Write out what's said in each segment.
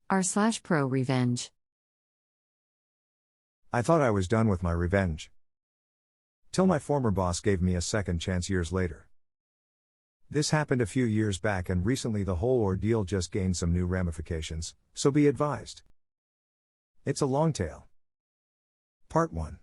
r/ProRevenge. I thought I was done with my revenge. Till my former boss gave me a second chance years later. This happened a few years back, and recently the whole ordeal just gained some new ramifications, so be advised. It's a long tale. Part 1.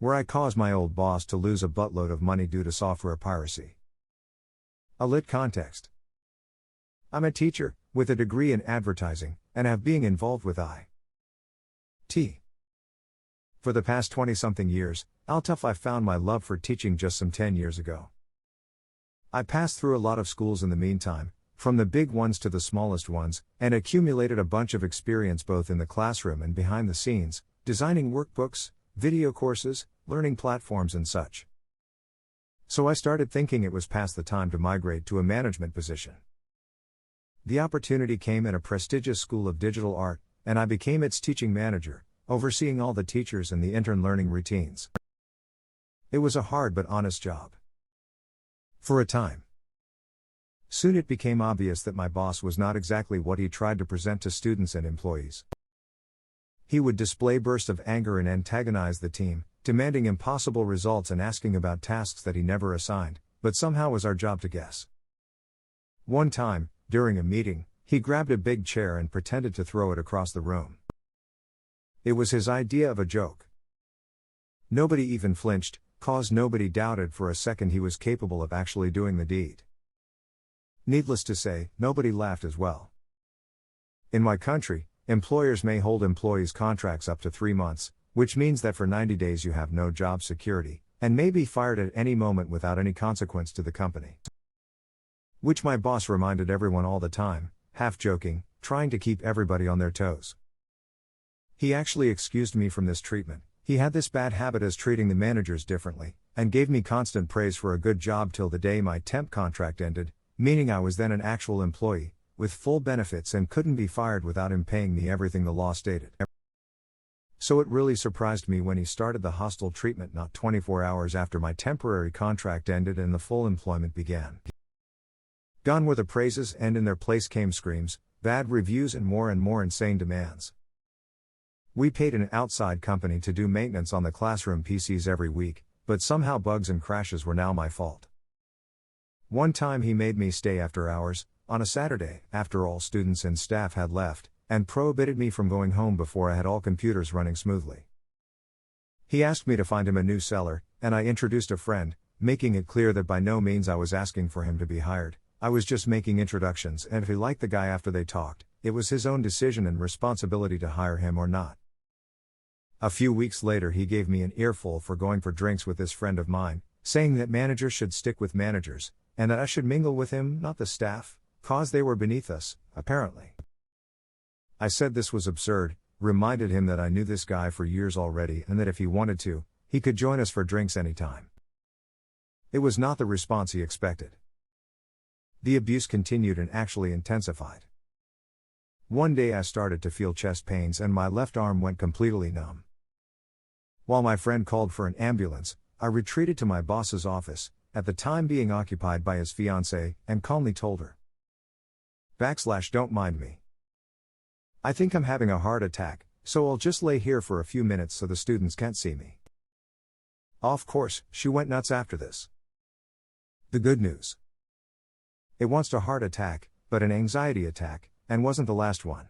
Where I caused my old boss to lose a buttload of money due to software piracy. A lit context. I'm a teacher, with a degree in advertising, and have been involved with IT. For the past 20-something years, I've found my love for teaching just some 10 years ago. I passed through a lot of schools in the meantime, from the big ones to the smallest ones, and accumulated a bunch of experience both in the classroom and behind the scenes, designing workbooks, video courses, learning platforms and such. So I started thinking it was past the time to migrate to a management position. The opportunity came at a prestigious school of digital art, and I became its teaching manager, overseeing all the teachers and the intern learning routines. It was a hard but honest job. For a time. Soon it became obvious that my boss was not exactly what he tried to present to students and employees. He would display bursts of anger and antagonize the team, demanding impossible results and asking about tasks that he never assigned, but somehow was our job to guess. One time, during a meeting, he grabbed a big chair and pretended to throw it across the room. It was his idea of a joke. Nobody even flinched, cause nobody doubted for a second he was capable of actually doing the deed. Needless to say, nobody laughed as well. In my country, employers may hold employees' contracts up to 3 months, which means that for 90 days you have no job security, and may be fired at any moment without any consequence to the company. Which my boss reminded everyone all the time, half joking, trying to keep everybody on their toes. He actually excused me from this treatment. He had this bad habit as treating the managers differently, and gave me constant praise for a good job till the day my temp contract ended, meaning I was then an actual employee, with full benefits and couldn't be fired without him paying me everything the law stated. So it really surprised me when he started the hostile treatment not 24 hours after my temporary contract ended and the full employment began. Gone were the praises, and in their place came screams, bad reviews and more insane demands. We paid an outside company to do maintenance on the classroom PCs every week, but somehow bugs and crashes were now my fault. One time he made me stay after hours, on a Saturday, after all students and staff had left, and prohibited me from going home before I had all computers running smoothly. He asked me to find him a new seller, and I introduced a friend, making it clear that by no means I was asking for him to be hired. I was just making introductions, and if he liked the guy after they talked, it was his own decision and responsibility to hire him or not. A few weeks later he gave me an earful for going for drinks with this friend of mine, saying that managers should stick with managers, and that I should mingle with him, not the staff, cause they were beneath us, apparently. I said this was absurd, reminded him that I knew this guy for years already and that if he wanted to, he could join us for drinks anytime. It was not the response he expected. The abuse continued and actually intensified. One day I started to feel chest pains and my left arm went completely numb. While my friend called for an ambulance, I retreated to my boss's office, at the time being occupied by his fiancée, and calmly told her, "Don't mind me. I think I'm having a heart attack, so I'll just lay here for a few minutes so the students can't see me." Of course, she went nuts after this. The good news. It wasn't a heart attack, but an anxiety attack, and wasn't the last one.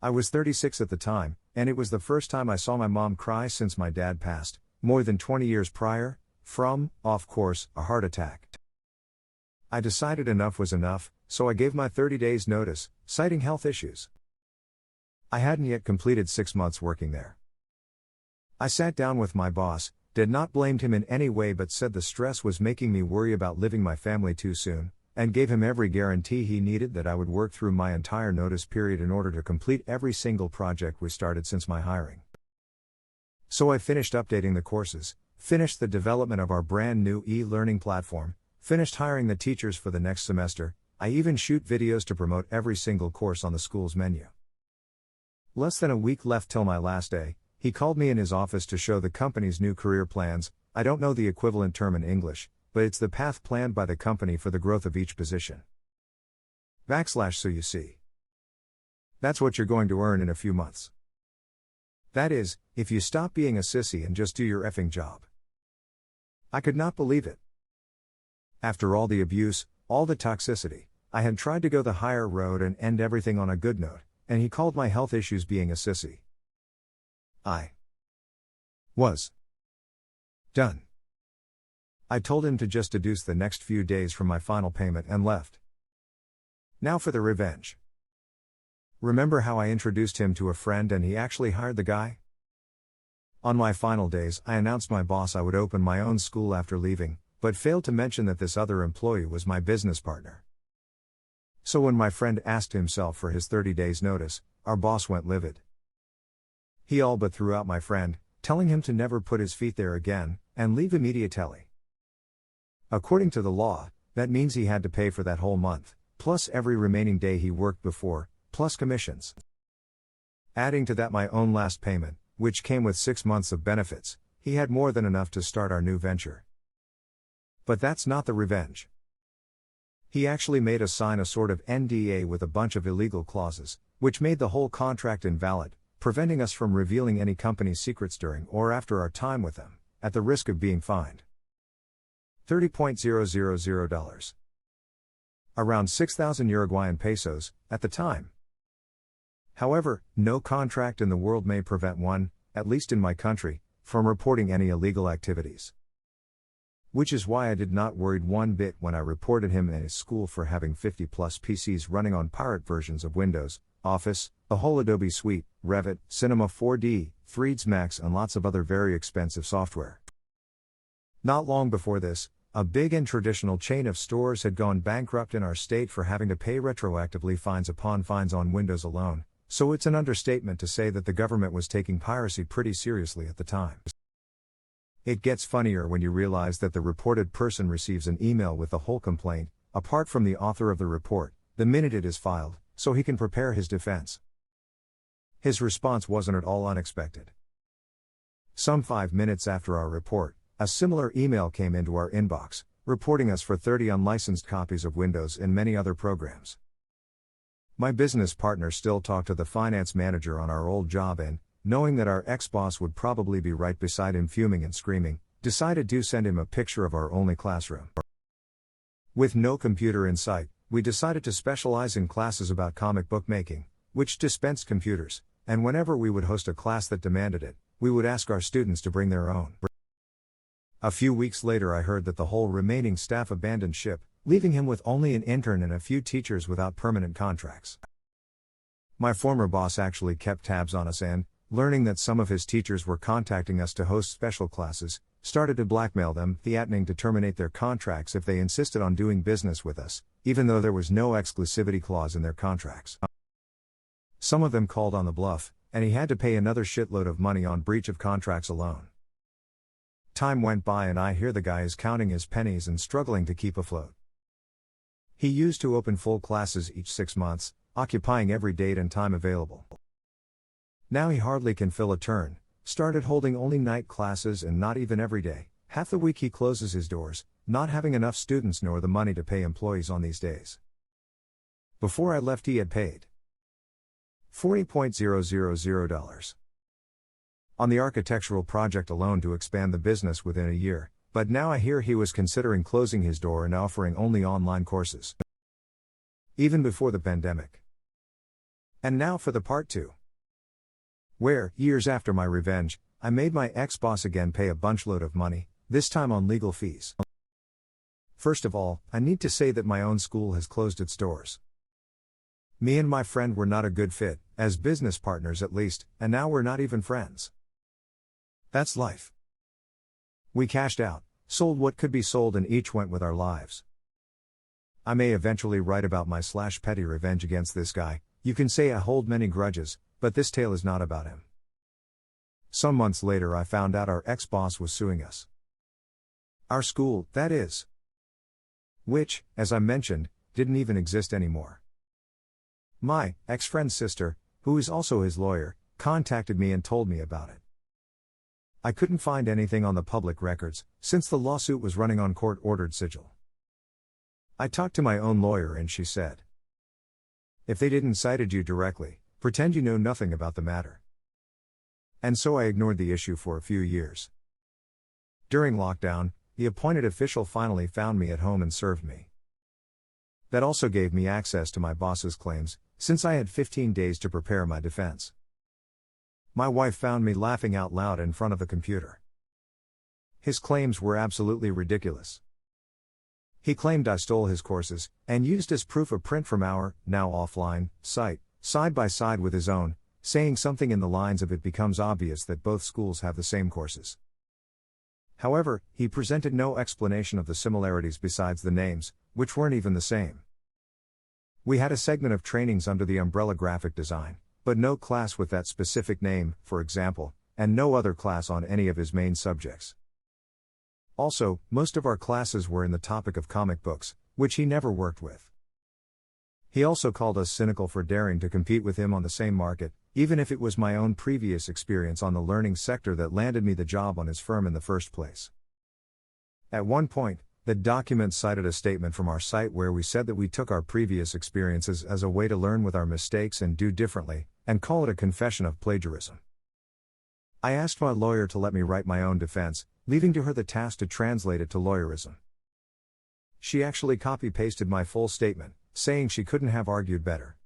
I was 36 at the time, and it was the first time I saw my mom cry since my dad passed, more than 20 years prior, from, of course, a heart attack. I decided enough was enough, so I gave my 30 days notice, citing health issues. I hadn't yet completed 6 months working there. I sat down with my boss, did not blame him in any way but said the stress was making me worry about leaving my family too soon, and gave him every guarantee he needed that I would work through my entire notice period in order to complete every single project we started since my hiring. So I finished updating the courses, finished the development of our brand new e-learning platform, finished hiring the teachers for the next semester. I even shoot videos to promote every single course on the school's menu. Less than a week left till my last day, he called me in his office to show the company's new career plans. I don't know the equivalent term in English, but it's the path planned by the company for the growth of each position. So you see. That's what you're going to earn in a few months. That is, if you stop being a sissy and just do your effing job. I could not believe it. After all the abuse, all the toxicity, I had tried to go the higher road and end everything on a good note, and he called my health issues being a sissy. I was done. I told him to just deduce the next few days from my final payment and left. Now for the revenge. Remember how I introduced him to a friend and he actually hired the guy? On my final days, I announced my boss I would open my own school after leaving, but failed to mention that this other employee was my business partner. So when my friend asked himself for his 30 days notice, our boss went livid. He all but threw out my friend, telling him to never put his feet there again, and leave immediately. According to the law, that means he had to pay for that whole month, plus every remaining day he worked before, plus commissions. Adding to that my own last payment, which came with 6 months of benefits, he had more than enough to start our new venture. But that's not the revenge. He actually made us sign a sort of NDA with a bunch of illegal clauses, which made the whole contract invalid, preventing us from revealing any company secrets during or after our time with them, at the risk of being fined $30,000. Around 6,000 Uruguayan pesos, at the time. However, no contract in the world may prevent one, at least in my country, from reporting any illegal activities. Which is why I did not worry one bit when I reported him and his school for having 50 plus PCs running on pirate versions of Windows, Office, the whole Adobe suite, Revit, Cinema 4D, 3ds Max and lots of other very expensive software. Not long before this, a big and traditional chain of stores had gone bankrupt in our state for having to pay retroactively fines upon fines on Windows alone, so it's an understatement to say that the government was taking piracy pretty seriously at the time. It gets funnier when you realize that the reported person receives an email with the whole complaint, apart from the author of the report, the minute it is filed, so he can prepare his defense. His response wasn't at all unexpected. Some 5 minutes after our report, a similar email came into our inbox, reporting us for 30 unlicensed copies of Windows and many other programs. My business partner still talked to the finance manager on our old job and, knowing that our ex-boss would probably be right beside him fuming and screaming, decided to send him a picture of our only classroom. With no computer in sight, we decided to specialize in classes about comic book making, which dispensed computers, and whenever we would host a class that demanded it, we would ask our students to bring their own. A few weeks later I heard that the whole remaining staff abandoned ship, leaving him with only an intern and a few teachers without permanent contracts. My former boss actually kept tabs on us and, learning that some of his teachers were contacting us to host special classes, started to blackmail them, threatening to terminate their contracts if they insisted on doing business with us, even though there was no exclusivity clause in their contracts. Some of them called on the bluff, and he had to pay another shitload of money on breach of contracts alone. Time went by and I hear the guy is counting his pennies and struggling to keep afloat. He used to open full classes each 6 months, occupying every date and time available. Now he hardly can fill a turn, started holding only night classes and not even every day. Half the week he closes his doors, not having enough students nor the money to pay employees on these days. Before I left he had paid $40,000 on the architectural project alone to expand the business within a year, but now I hear he was considering closing his door and offering only online courses. Even before the pandemic. And now for the part 2. Where, years after my revenge, I made my ex-boss again pay a bunchload of money, this time on legal fees. First of all, I need to say that my own school has closed its doors. Me and my friend were not a good fit, as business partners at least, and now we're not even friends. That's life. We cashed out, sold what could be sold and each went with our lives. I may eventually write about my /petty revenge against this guy. You can say I hold many grudges, but this tale is not about him. Some months later I found out our ex-boss was suing us. Our school, that is. Which, as I mentioned, didn't even exist anymore. My ex-friend's sister, who is also his lawyer, contacted me and told me about it. I couldn't find anything on the public records, since the lawsuit was running on court-ordered sigil. I talked to my own lawyer and she said, if they didn't cited you directly, Pretend you know nothing about the matter. And so I ignored the issue for a few years. During lockdown, the appointed official finally found me at home and served me. That also gave me access to my boss's claims, since I had 15 days to prepare my defense. My wife found me laughing out loud in front of the computer. His claims were absolutely ridiculous. He claimed I stole his courses, and used as proof a print from our, now offline, site, side by side with his own, saying something in the lines of "it becomes obvious that both schools have the same courses." However, he presented no explanation of the similarities besides the names, which weren't even the same. We had a segment of trainings under the umbrella graphic design, but no class with that specific name, for example, and no other class on any of his main subjects. Also, most of our classes were in the topic of comic books, which he never worked with. He also called us cynical for daring to compete with him on the same market, even if it was my own previous experience on the learning sector that landed me the job on his firm in the first place. At one point, the document cited a statement from our site where we said that we took our previous experiences as a way to learn with our mistakes and do differently, and call it a confession of plagiarism. I asked my lawyer to let me write my own defense, leaving to her the task to translate it to lawyerism. She actually copy-pasted my full statement, saying she couldn't have argued better.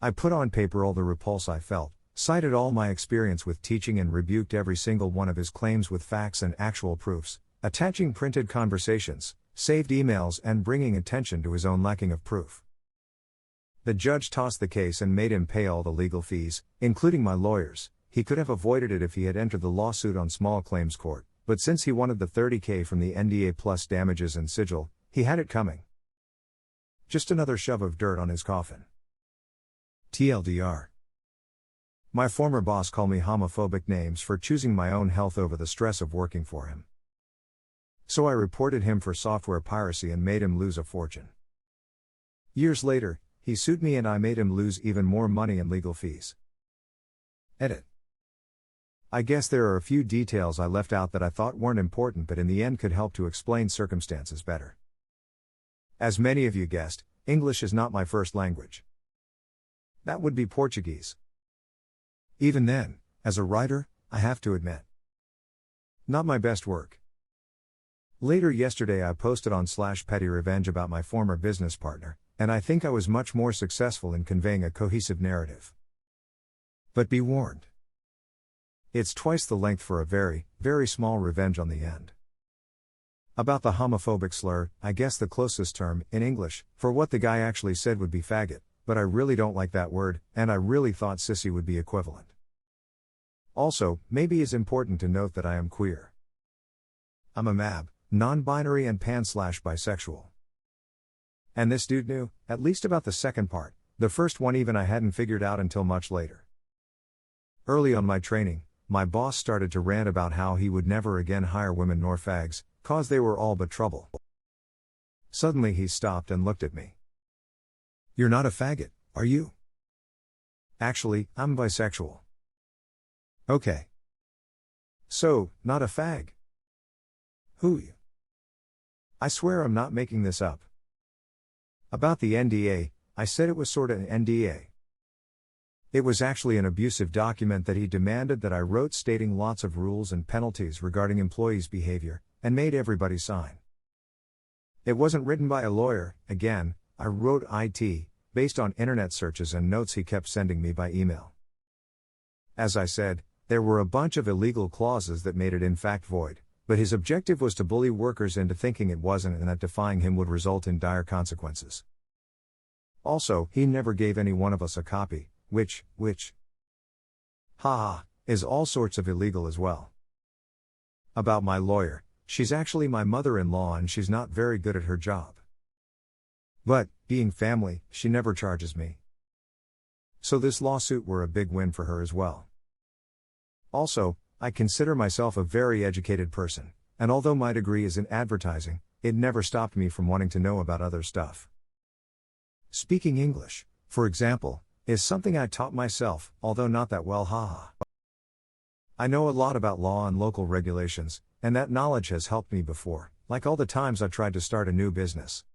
I put on paper all the repulse I felt, cited all my experience with teaching and rebuked every single one of his claims with facts and actual proofs, attaching printed conversations, saved emails and bringing attention to his own lacking of proof. The judge tossed the case and made him pay all the legal fees, including my lawyers. He could have avoided it if he had entered the lawsuit on small claims court, but since he wanted the $30,000 from the NDA plus damages and sigil, he had it coming. Just another shove of dirt on his coffin. TLDR. My former boss called me homophobic names for choosing my own health over the stress of working for him. So I reported him for software piracy and made him lose a fortune. Years later, he sued me and I made him lose even more money in legal fees. Edit. I guess there are a few details I left out that I thought weren't important but in the end could help to explain circumstances better. As many of you guessed, English is not my first language. That would be Portuguese. Even then, as a writer, I have to admit, not my best work. Later yesterday I posted on /ProRevenge about my former business partner, and I think I was much more successful in conveying a cohesive narrative. But be warned. It's twice the length for a very, very small revenge on the end. About the homophobic slur, I guess the closest term, in English, for what the guy actually said would be faggot, but I really don't like that word, and I really thought sissy would be equivalent. Also, maybe it's important to note that I am queer. I'm a mab, non-binary and pan/bisexual. And this dude knew, at least about the second part, the first one even I hadn't figured out until much later. Early on my training, my boss started to rant about how he would never again hire women nor fags, cause they were all but trouble. Suddenly he stopped and looked at me. "You're not a faggot, are you?" "Actually, I'm bisexual." "Okay. So, not a fag?" "Who you?" I swear I'm not making this up. About the NDA, I said it was sorta an NDA. It was actually an abusive document that he demanded that I wrote stating lots of rules and penalties regarding employees' behavior, and made everybody sign. It wasn't written by a lawyer, again, I wrote IT, based on internet searches and notes he kept sending me by email. As I said, there were a bunch of illegal clauses that made it in fact void, but his objective was to bully workers into thinking it wasn't and that defying him would result in dire consequences. Also, he never gave any one of us a copy, which, haha, is all sorts of illegal as well. About my lawyer, she's actually my mother-in-law and she's not very good at her job. But, being family, she never charges me. So this lawsuit were a big win for her as well. Also, I consider myself a very educated person, and although my degree is in advertising, it never stopped me from wanting to know about other stuff. Speaking English, for example, is something I taught myself, although not that well, haha. I know a lot about law and local regulations, and that knowledge has helped me before, like all the times I tried to start a new business.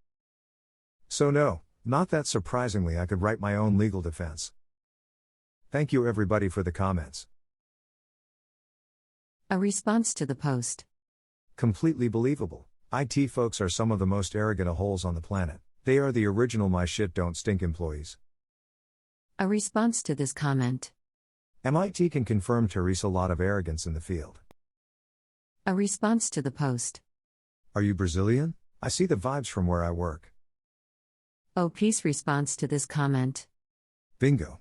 So no, not that surprisingly I could write my own legal defense. Thank you everybody for the comments. A response to the post. Completely believable. IT folks are some of the most arrogant a-holes on the planet. They are the original my shit don't stink employees. A response to this comment. MIT can confirm Teresa lot of arrogance in the field. A response to the post. Are you Brazilian? I see the vibes from where I work. Oh, peace response to this comment. Bingo.